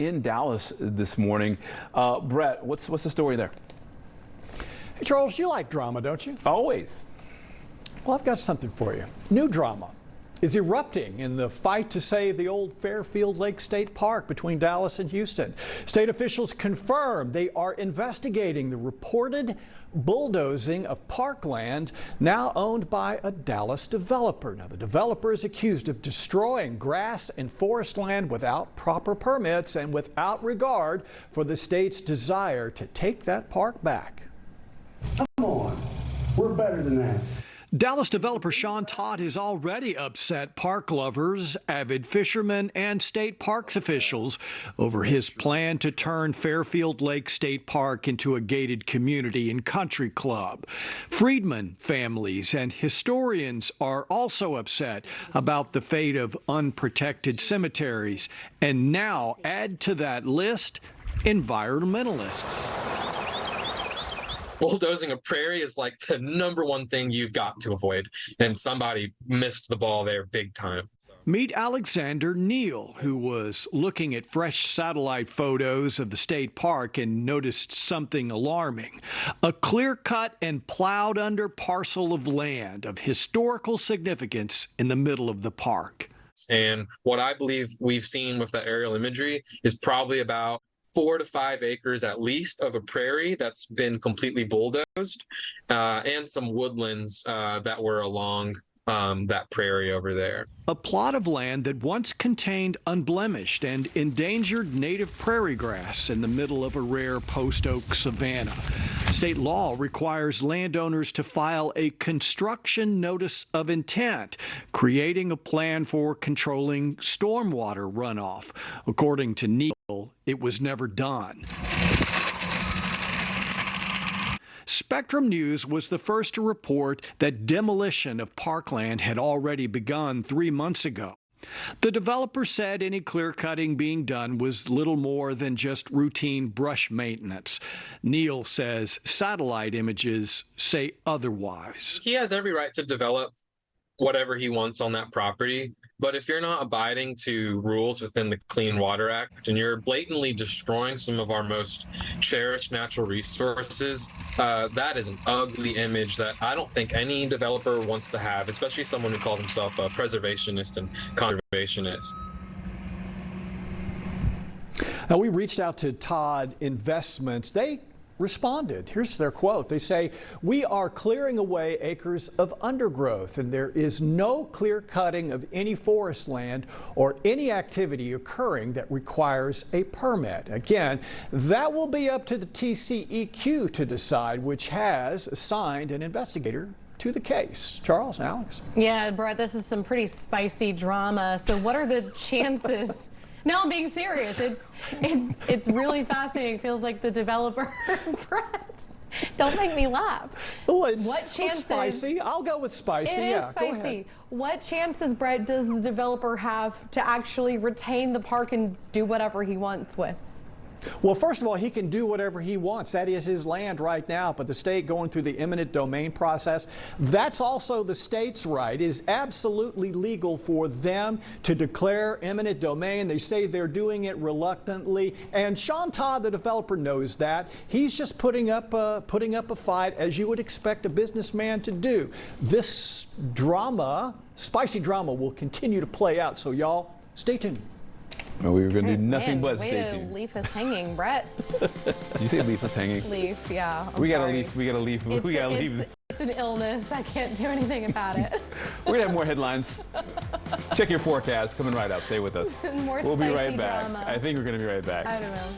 in Dallas this morning. Brett, what's the story there? Hey, Charles, you like drama, don't you? Always. Well, I've got something for you. New drama is erupting in the fight to save the old Fairfield Lake State Park between Dallas and Houston. State officials confirm they are investigating the reported bulldozing of parkland now owned by a Dallas developer. Now, the developer is accused of destroying grass and forest land without proper permits and without regard for the state's desire to take that park back. Come on, we're better than that. Dallas developer Shawn Todd has already upset park lovers, avid fishermen, and state parks officials over his plan to turn Fairfield Lake State Park into a gated community and country club. Freedmen families and historians are also upset about the fate of unprotected cemeteries. And now add to that list environmentalists. Bulldozing a prairie is like the #1 thing you've got to avoid, and somebody missed the ball there big time. Meet Alexander Neal, who was looking at fresh satellite photos of the state park and noticed something alarming. A clear-cut and plowed under parcel of land of historical significance in the middle of the park. And what I believe we've seen with that aerial imagery is probably about 4 to 5 acres at least of a prairie that's been completely bulldozed, and some woodlands that were along that prairie over there. A plot of land that once contained unblemished and endangered native prairie grass in the middle of a rare post-oak savanna. State law requires landowners to file a construction notice of intent, creating a plan for controlling stormwater runoff. According to Neal, it was never done. Spectrum News was the first to report that demolition of parkland had already begun 3 months ago. The developer said any clear-cutting being done was little more than just routine brush maintenance. Neal says satellite images say otherwise. He has every right to develop whatever he wants on that property, but if you're not abiding to rules within the Clean Water Act and you're blatantly destroying some of our most cherished natural resources, that is an ugly image that I don't think any developer wants to have, especially someone who calls himself a preservationist and conservationist. Now, we reached out to Todd Investments. They responded. Here's their quote. They say, "We are clearing away acres of undergrowth, and there is no clear cutting of any forest land or any activity occurring that requires a permit." Again, that will be up to the TCEQ to decide, which has assigned an investigator to the case. Charles, Alex. Yeah, Brett, this is some pretty spicy drama. So what are the chances? No, I'm being serious. It's really fascinating. Feels like the developer, Brett. Don't make me laugh. Oh, it's spicy. I'll go with spicy. It yeah, is spicy. What chances, Brett, does the developer have to actually retain the park and do whatever he wants with? Well, first of all, he can do whatever he wants. That is his land right now, but the state going through the eminent domain process, that's also the state's right. It is absolutely legal for them to declare eminent domain. They say they're doing it reluctantly, and Shawn Todd, the developer, knows that. He's just putting up a fight, as you would expect a businessman to do. This drama, spicy drama, will continue to play out, so y'all stay tuned. Well, we were going to do nothing but way stay to tuned. leave us hanging, Brett. Did you say leave us hanging? Leave, yeah. We gotta leave. We gotta leave. We gotta leave. It's an illness. I can't do anything about it. We're gonna have more headlines. Check your forecast. Coming right up. Stay with us. More we'll be right spicy back. drama. I think we're gonna be right back. I don't know.